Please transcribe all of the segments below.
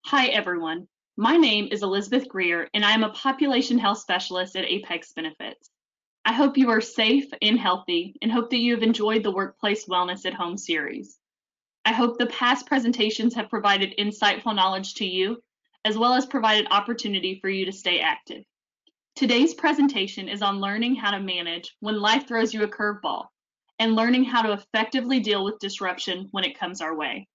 Hi, everyone. My name is Elizabeth Greer, and I am a population health specialist at Apex Benefits. I hope you are safe and healthy and hope that you have enjoyed the Workplace Wellness at Home series. I hope the past presentations have provided insightful knowledge to you, as well as provided opportunity for you to stay active. Today's presentation is on learning how to manage when life throws you a curveball and learning how to effectively deal with disruption when it comes our way.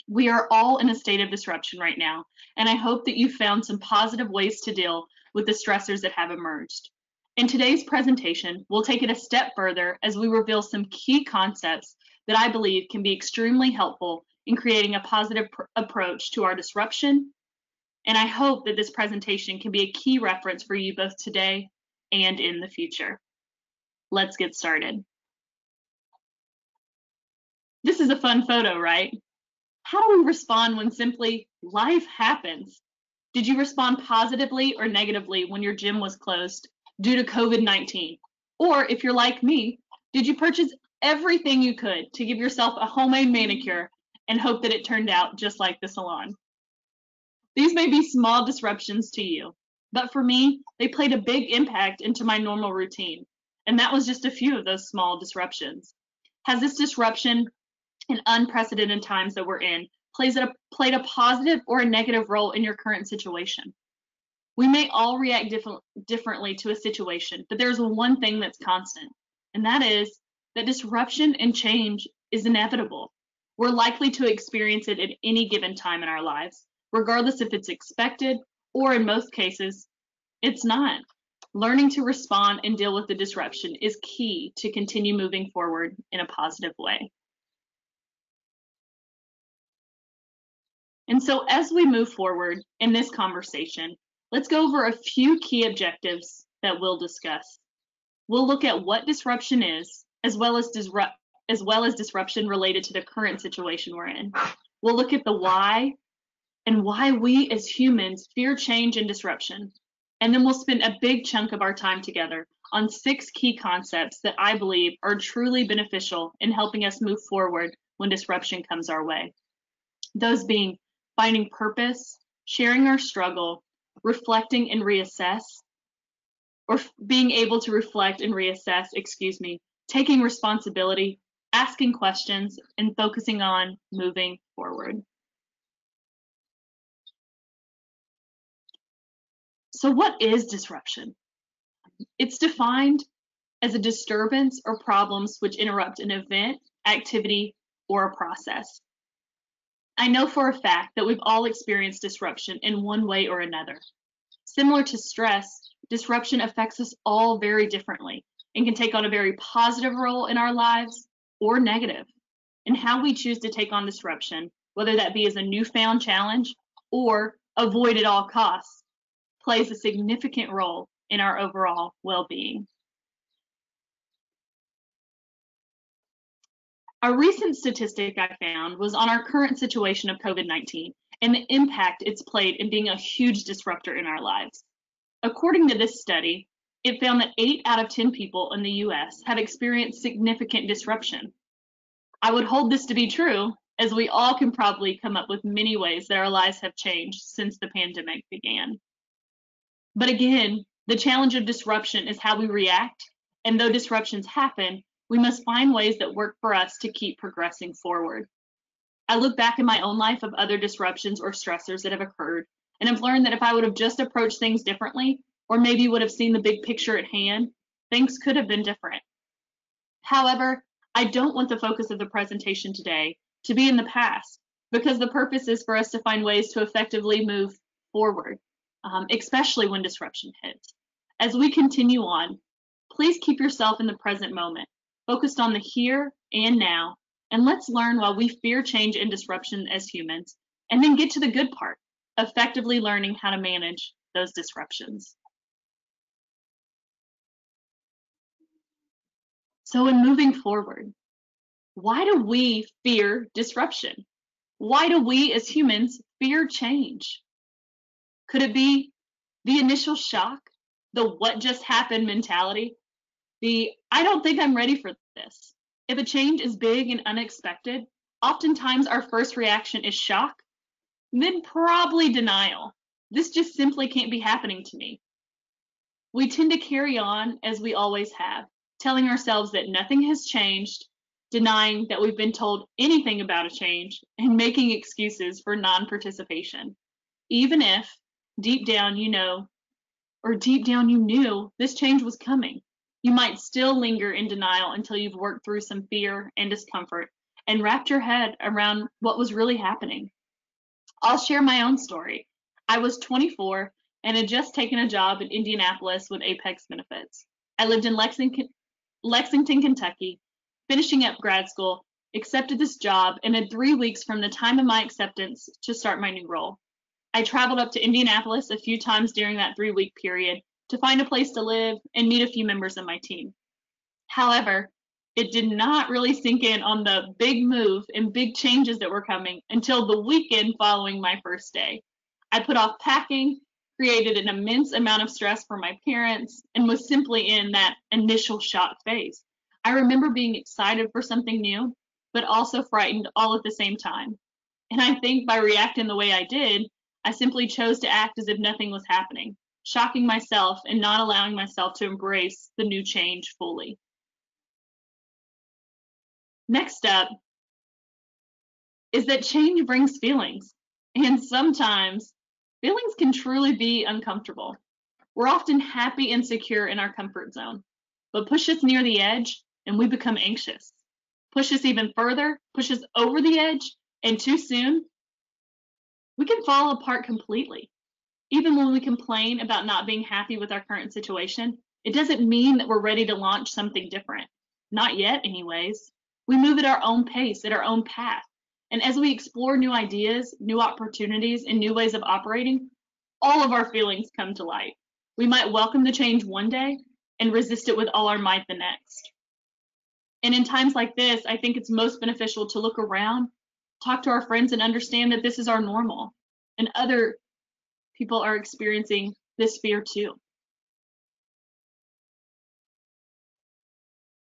We are all in a state of disruption right now, and I hope that you found some positive ways to deal with the stressors that have emerged. In today's presentation, we'll take it a step further as we reveal some key concepts that I believe can be extremely helpful in creating a positive approach to our disruption. And I hope that this presentation can be a key reference for you both today and in the future. Let's get started. This is a fun photo, right? How do we respond when simply life happens? Did you respond positively or negatively when your gym was closed due to COVID-19? Or if you're like me, did you purchase everything you could to give yourself a homemade manicure and hope that it turned out just like the salon? These may be small disruptions to you, but for me, they played a big impact into my normal routine. And that was just a few of those small disruptions. Has this disruption in unprecedented times that we're in played a positive or a negative role in your current situation? We may all react differently to a situation, but there's one thing that's constant, and that is that disruption and change is inevitable. We're likely to experience it at any given time in our lives, regardless if it's expected or in most cases, it's not. Learning to respond and deal with the disruption is key to continue moving forward in a positive way. And so as we move forward in this conversation, let's go over a few key objectives that we'll discuss. We'll look at what disruption is, as well as disruption related to the current situation we're in. We'll look at the why and why we as humans fear change and disruption. And then we'll spend a big chunk of our time together on 6 key concepts that I believe are truly beneficial in helping us move forward when disruption comes our way. Those being finding purpose, sharing our struggle, reflecting and reassess, or being able to reflect and reassess, taking responsibility, asking questions, and focusing on moving forward. So what is disruption? It's defined as a disturbance or problems which interrupt an event, activity, or a process. I know for a fact that we've all experienced disruption in one way or another. Similar to stress, disruption affects us all very differently and can take on a very positive role in our lives or negative. And how we choose to take on disruption, whether that be as a newfound challenge or avoid at all costs, plays a significant role in our overall well-being. A recent statistic I found was on our current situation of COVID-19 and the impact it's played in being a huge disruptor in our lives. According to this study, it found that 8 out of 10 people in the US have experienced significant disruption. I would hold this to be true, as we all can probably come up with many ways that our lives have changed since the pandemic began. But again, the challenge of disruption is how we react, and though disruptions happen, we must find ways that work for us to keep progressing forward. I look back in my own life of other disruptions or stressors that have occurred, and have learned that if I would have just approached things differently, or maybe would have seen the big picture at hand, things could have been different. However, I don't want the focus of the presentation today to be in the past, because the purpose is for us to find ways to effectively move forward, especially when disruption hits. As we continue on, please keep yourself in the present moment, focused on the here and now, and let's learn why we fear change and disruption as humans, and then get to the good part, effectively learning how to manage those disruptions. So in moving forward, why do we fear disruption? Why do we as humans fear change? Could it be the initial shock, the what just happened mentality, the I don't think I'm ready for this? If a change is big and unexpected, oftentimes our first reaction is shock. then probably denial. This just simply can't be happening to me. We tend to carry on as we always have, telling ourselves that nothing has changed, denying that we've been told anything about a change, and making excuses for non-participation. Even if deep down you know, or deep down you knew this change was coming, you might still linger in denial until you've worked through some fear and discomfort and wrapped your head around what was really happening. I'll share my own story. I was 24 and had just taken a job in Indianapolis with Apex benefits. I lived in Lexington, Kentucky, finishing up grad school, accepted this job, and had 3 weeks from the time of my acceptance to start my new role. I traveled up to Indianapolis a few times during that 3-week period to find a place to live and meet a few members of my team. However, it did not really sink in on the big move and big changes that were coming until the weekend following my first day. I put off packing, created an immense amount of stress for my parents, and was simply in that initial shock phase. I remember being excited for something new, but also frightened all at the same time. And I think by reacting the way I did, I simply chose to act as if nothing was happening, shocking myself and not allowing myself to embrace the new change fully. Next up is that change brings feelings, and sometimes feelings can truly be uncomfortable. We're often happy and secure in our comfort zone, but push us near the edge and we become anxious. Push us even further, push us over the edge, and too soon, we can fall apart completely. Even when we complain about not being happy with our current situation, it doesn't mean that we're ready to launch something different. Not yet, anyways. We move at our own pace, at our own path. And as we explore new ideas, new opportunities, and new ways of operating, all of our feelings come to light. We might welcome the change one day and resist it with all our might the next. And in times like this, I think it's most beneficial to look around, talk to our friends, and understand that this is our normal. And other people are experiencing this fear too.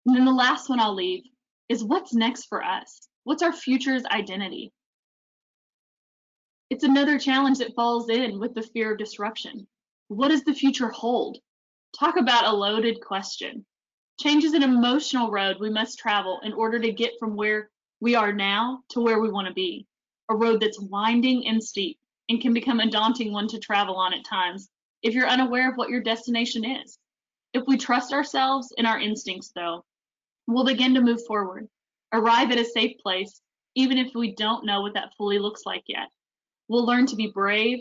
And then the last one I'll leave is what's next for us? What's our future's identity? It's another challenge that falls in with the fear of disruption. What does the future hold? Talk about a loaded question. Change is an emotional road we must travel in order to get from where we are now to where we want to be. A road that's winding and steep and can become a daunting one to travel on at times if you're unaware of what your destination is. If we trust ourselves and our instincts, though, we'll begin to move forward, arrive at a safe place, even if we don't know what that fully looks like yet. We'll learn to be brave,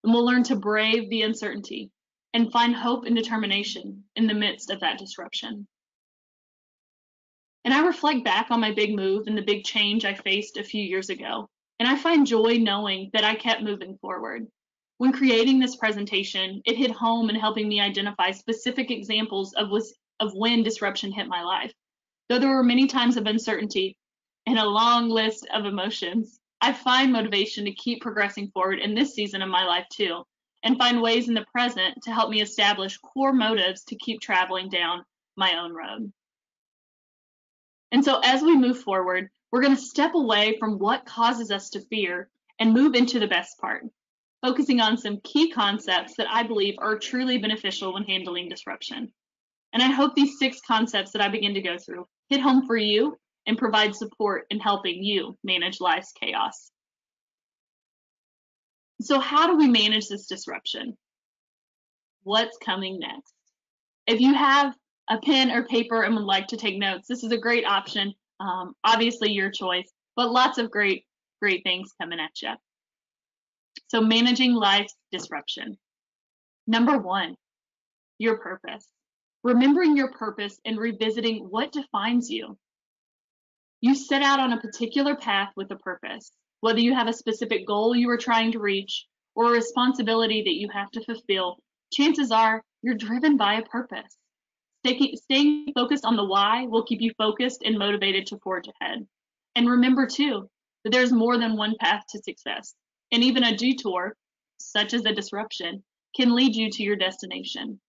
and we'll learn to brave the uncertainty and find hope and determination in the midst of that disruption. And I reflect back on my big move and the big change I faced a few years ago, and I find joy knowing that I kept moving forward. When creating this presentation, it hit home in helping me identify specific examples of when disruption hit my life. Though there were many times of uncertainty and a long list of emotions, I find motivation to keep progressing forward in this season of my life too, and find ways in the present to help me establish core motives to keep traveling down my own road. And so as we move forward, we're going to step away from what causes us to fear and move into the best part, focusing on some key concepts that I believe are truly beneficial when handling disruption. And I hope these 6 concepts that I begin to go through hit home for you and provide support in helping you manage life's chaos. So how do we manage this disruption? What's coming next? If you have a pen or paper and would like to take notes, this is a great option. Obviously your choice, but lots of great things coming at you. So managing life's disruption. Number 1, your purpose. Remembering your purpose and revisiting what defines you. You set out on a particular path with a purpose, whether you have a specific goal you are trying to reach or a responsibility that you have to fulfill. Chances are you're driven by a purpose. Staying focused on the why will keep you focused and motivated to forge ahead. And remember too, that there's more than one path to success, and even a detour, such as a disruption, can lead you to your destination.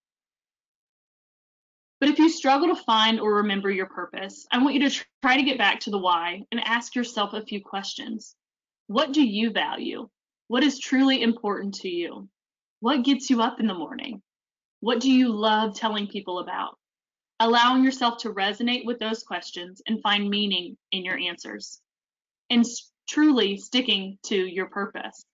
But if you struggle to find or remember your purpose, I want you to try to get back to the why and ask yourself a few questions. What do you value? What is truly important to you? What gets you up in the morning? What do you love telling people about? Allowing yourself to resonate with those questions and find meaning in your answers. And truly sticking to your purpose.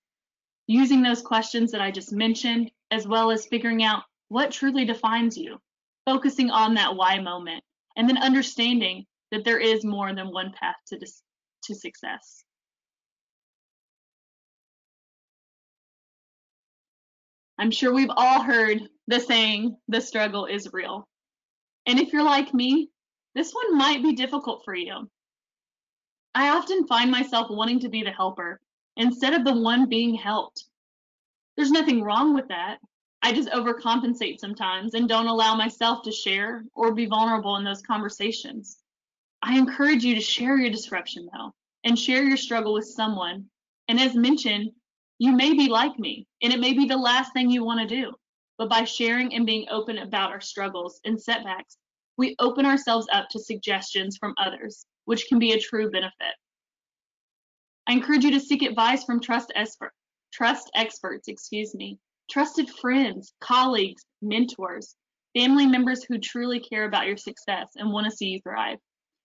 Using those questions that I just mentioned, as well as figuring out what truly defines you. Focusing on that why moment, and then understanding that there is more than one path to success. I'm sure we've all heard the saying, the struggle is real. And if you're like me, this one might be difficult for you. I often find myself wanting to be the helper instead of the one being helped. There's nothing wrong with that. I just overcompensate sometimes and don't allow myself to share or be vulnerable in those conversations. I encourage you to share your disruption though, and share your struggle with someone. And as mentioned, you may be like me, and it may be the last thing you want to do. But by sharing and being open about our struggles and setbacks, we open ourselves up to suggestions from others, which can be a true benefit. I encourage you to seek advice from trust experts, trusted friends, colleagues, mentors, family members who truly care about your success and want to see you thrive.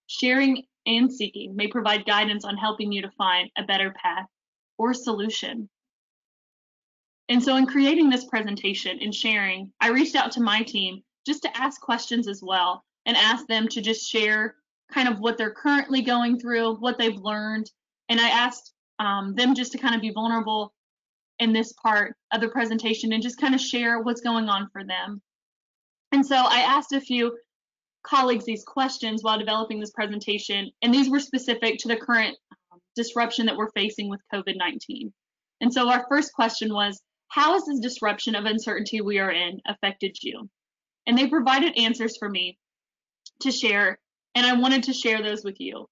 Sharing and seeking may provide guidance on helping you to find a better path or solution. And so in creating this presentation and sharing, I reached out to my team just to ask questions as well and ask them to just share kind of what they're currently going through, what they've learned. And I asked them just to kind of be vulnerable in this part of the presentation and just kind of share what's going on for them. And so I asked a few colleagues these questions while developing this presentation, and these were specific to the current disruption that we're facing with COVID-19. And so our first question was, how has this disruption of uncertainty we are in affected you? And they provided answers for me to share, and I wanted to share those with you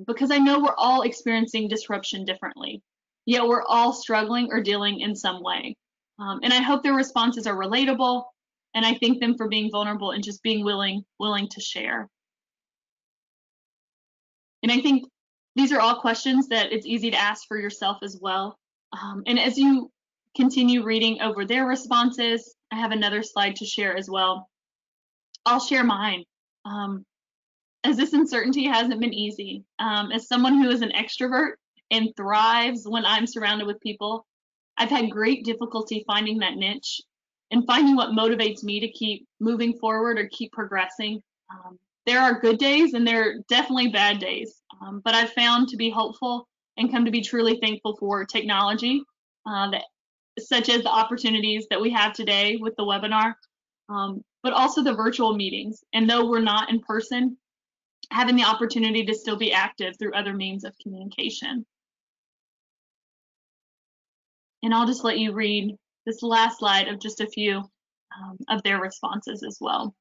because I know we're all experiencing disruption differently, yet we're all struggling or dealing in some way. And I hope their responses are relatable, and I thank them for being vulnerable and just being willing to share. And I think these are all questions that it's easy to ask for yourself as well. And as you continue reading over their responses, I have another slide to share as well. I'll share mine. As this uncertainty hasn't been easy. As someone who is an extrovert and thrives when I'm surrounded with people, I've had great difficulty finding that niche and finding what motivates me to keep moving forward or keep progressing. There are good days and there are definitely bad days, but I've found to be hopeful and come to be truly thankful for technology, such as the opportunities that we have today with the webinar, but also the virtual meetings. And though we're not in person, having the opportunity to still be active through other means of communication. And I'll just let you read this last slide of just a few of their responses as well.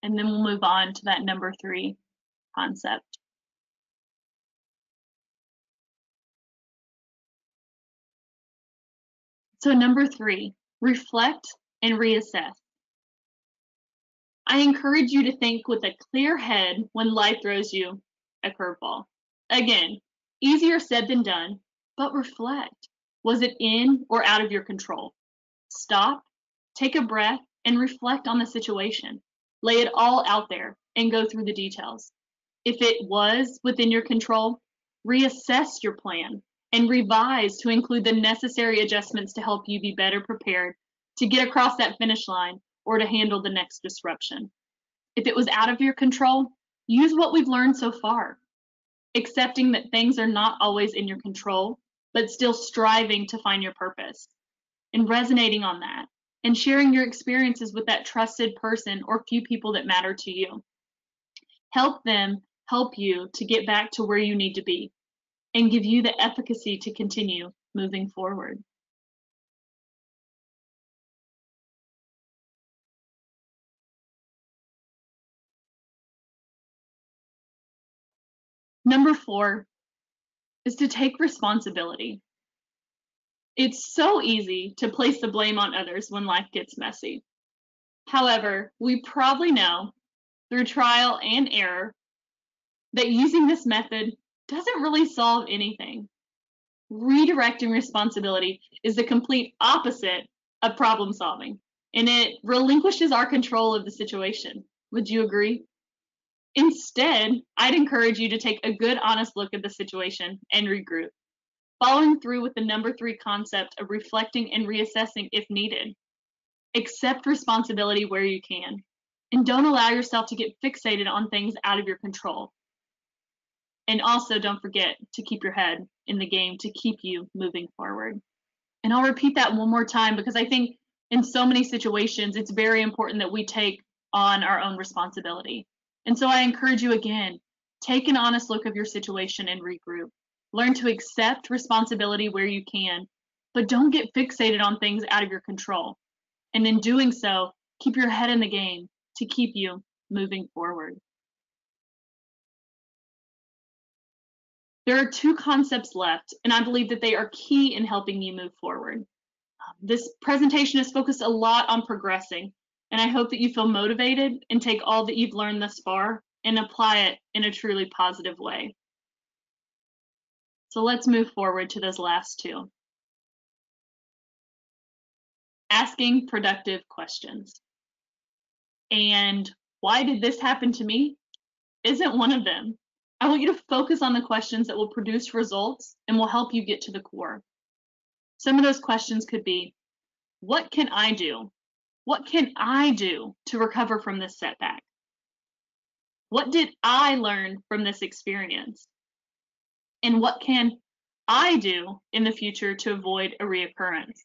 And then we'll move on to that number 3 concept. So number 3, reflect and reassess. I encourage you to think with a clear head when life throws you a curveball. Again, easier said than done, but reflect. Was it in or out of your control? Stop, take a breath, and reflect on the situation. Lay it all out there and go through the details. If it was within your control, reassess your plan and revise to include the necessary adjustments to help you be better prepared to get across that finish line or to handle the next disruption. If it was out of your control, use what we've learned so far, accepting that things are not always in your control, but still striving to find your purpose and resonating on that and sharing your experiences with that trusted person or few people that matter to you. Help them help you to get back to where you need to be and give you the efficacy to continue moving forward. Number 4 is to take responsibility. It's so easy to place the blame on others when life gets messy. However, we probably know through trial and error that using this method doesn't really solve anything. Redirecting responsibility is the complete opposite of problem solving, and it relinquishes our control of the situation. Would you agree? Instead, I'd encourage you to take a good, honest look at the situation and regroup, following through with the number 3 concept of reflecting and reassessing if needed. Accept responsibility where you can, and don't allow yourself to get fixated on things out of your control. And also don't forget to keep your head in the game to keep you moving forward. And I'll repeat that one more time because I think in so many situations, it's very important that we take on our own responsibility. And so I encourage you again, take an honest look of your situation and regroup. Learn to accept responsibility where you can, but don't get fixated on things out of your control. And in doing so, keep your head in the game to keep you moving forward. There are 2 concepts left, and I believe that they are key in helping you move forward. This presentation is focused a lot on progressing, and I hope that you feel motivated and take all that you've learned thus far and apply it in a truly positive way. So let's move forward to those last 2. Asking productive questions. And why did this happen to me? Isn't one of them. I want you to focus on the questions that will produce results and will help you get to the core. Some of those questions could be, what can I do? What can I do to recover from this setback? What did I learn from this experience? And what can I do in the future to avoid a reoccurrence?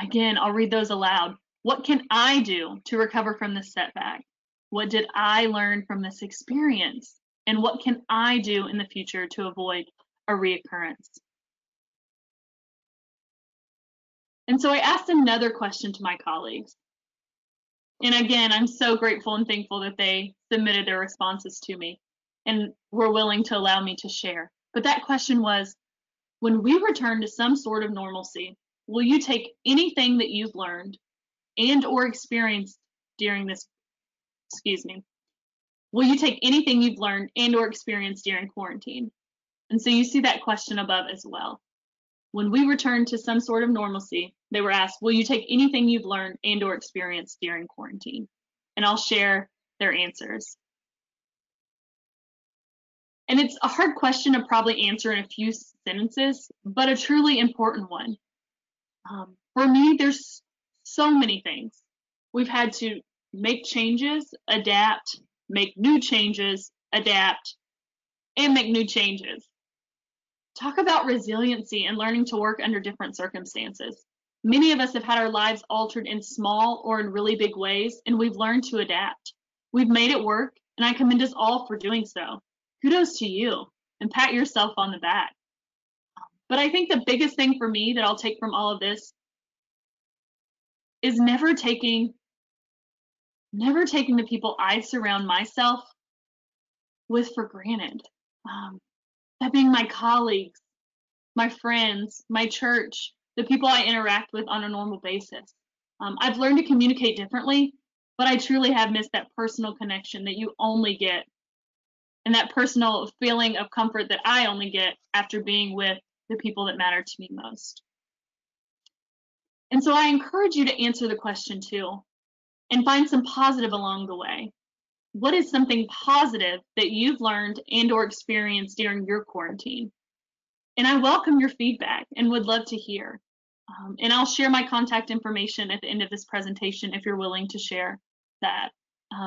Again, I'll read those aloud. What can I do to recover from this setback? What did I learn from this experience? And what can I do in the future to avoid a reoccurrence? And so I asked another question to my colleagues. And again, I'm so grateful and thankful that they submitted their responses to me and were willing to allow me to share. But that question was, when we return to some sort of normalcy, will you take anything that you've learned and or experienced during this, will you take anything you've learned and or experienced during quarantine? And so you see that question above as well. When we return to some sort of normalcy, they were asked, will you take anything you've learned and or experienced during quarantine? And I'll share their answers. And it's a hard question to probably answer in a few sentences, but a truly important one. For me, there's so many things. We've had to make changes, adapt, make new changes, adapt, and make new changes. Talk about resiliency and learning to work under different circumstances. Many of us have had our lives altered in small or in really big ways, and we've learned to adapt. We've made it work, and I commend us all for doing so. Kudos to you, and pat yourself on the back. But I think the biggest thing for me that I'll take from all of this is never taking the people I surround myself with for granted. That being my colleagues, my friends, my church, the people I interact with on a normal basis. I've learned to communicate differently, but I truly have missed that personal connection that you only get, and that personal feeling of comfort that I only get after being with the people that matter to me most. And so I encourage you to answer the question too, and find some positive along the way. What is something positive that you've learned and or experienced during your quarantine? And I welcome your feedback and would love to hear. And I'll share my contact information at the end of this presentation if you're willing to share that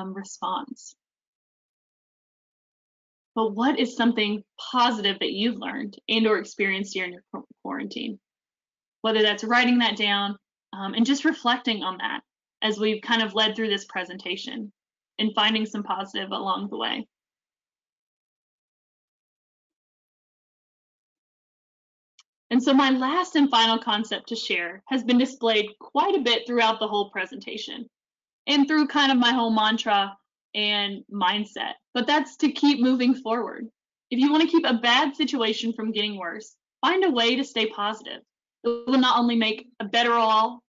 response. But what is something positive that you've learned and or experienced during your quarantine? Whether that's writing that down and just reflecting on that as we've kind of led through this presentation and finding some positive along the way. And so my last and final concept to share has been displayed quite a bit throughout the whole presentation and through kind of my whole mantra and mindset, but that's to keep moving forward. If you want to keep a bad situation from getting worse, find a way to stay positive. It will not only make a better overall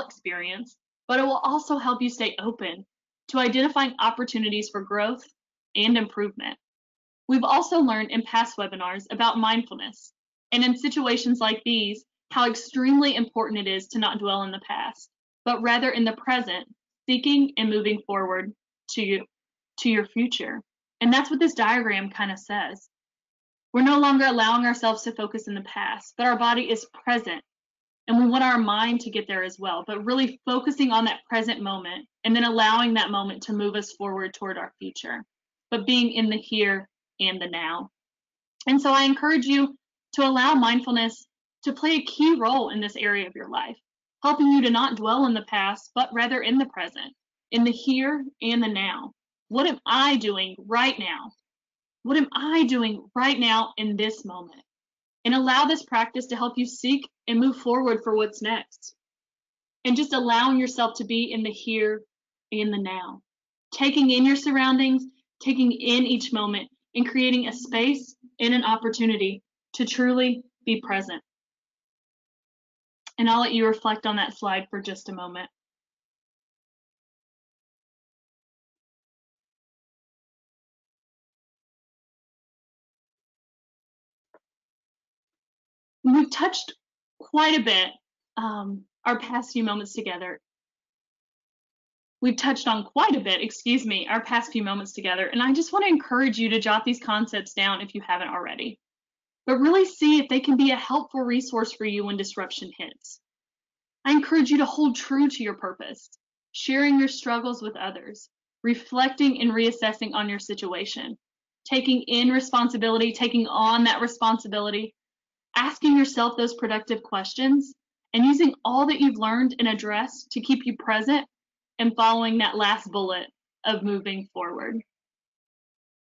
experience, but it will also help you stay open to identifying opportunities for growth and improvement. We've also learned in past webinars about mindfulness, and in situations like these, how extremely important it is to not dwell in the past, but rather in the present, seeking and moving forward to your future. And that's what this diagram kind of says. We're no longer allowing ourselves to focus in the past, but our body is present. And we want our mind to get there as well, but really focusing on that present moment and then allowing that moment to move us forward toward our future, but being in the here and the now. And so I encourage you to allow mindfulness to play a key role in this area of your life, helping you to not dwell in the past, but rather in the present, in the here and the now. What am I doing right now? What am I doing right now in this moment? And allow this practice to help you seek and move forward for what's next. And just allowing yourself to be in the here and the now, taking in your surroundings, taking in each moment, and creating a space and an opportunity to truly be present. And I'll let you reflect on that slide for just a moment. We've touched quite a bit our past few moments together. We've touched on quite a bit, our past few moments together, and I just want to encourage you to jot these concepts down if you haven't already, but really see if they can be a helpful resource for you when disruption hits. I encourage you to hold true to your purpose, sharing your struggles with others, reflecting and reassessing on your situation, taking in responsibility, taking on that responsibility, asking yourself those productive questions, and using all that you've learned and addressed to keep you present and following that last bullet of moving forward.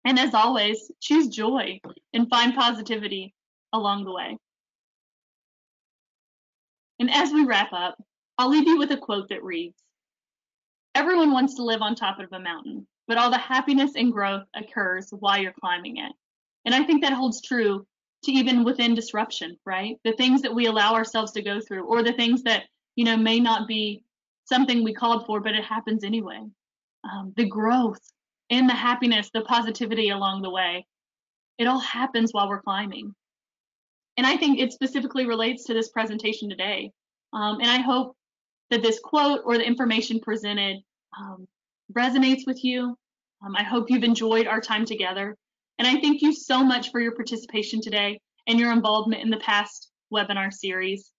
And as always, choose joy and find positivity along the way. And as we wrap up, I'll leave you with a quote that reads, "Everyone wants to live on top of a mountain, but all the happiness and growth occurs while you're climbing it." And I think that holds true to even within disruption, right? The things that we allow ourselves to go through, or the things that, may not be something we called for, but it happens anyway. The growth and the happiness, the positivity along the way, it all happens while we're climbing. And I think it specifically relates to this presentation today. And I hope that this quote or the information presented resonates with you. I hope you've enjoyed our time together. And I thank you so much for your participation today and your involvement in the past webinar series.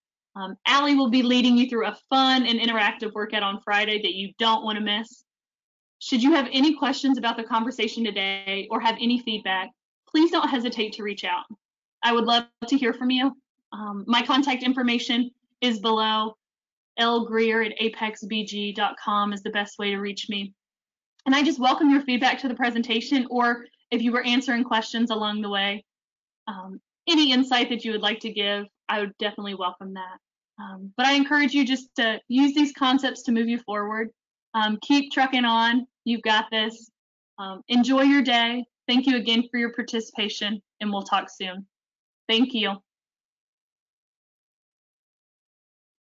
Allie will be leading you through a fun and interactive workout on Friday that you don't want to miss. Should you have any questions about the conversation today or have any feedback, please don't hesitate to reach out. I would love to hear from you. My contact information is below. lgreer@apexbg.com is the best way to reach me. And I just welcome your feedback to the presentation, or if you were answering questions along the way, any insight that you would like to give, I would definitely welcome that. But I encourage you just to use these concepts to move you forward. Keep trucking on. You've got this. Enjoy your day. Thank you again for your participation, and we'll talk soon. Thank you.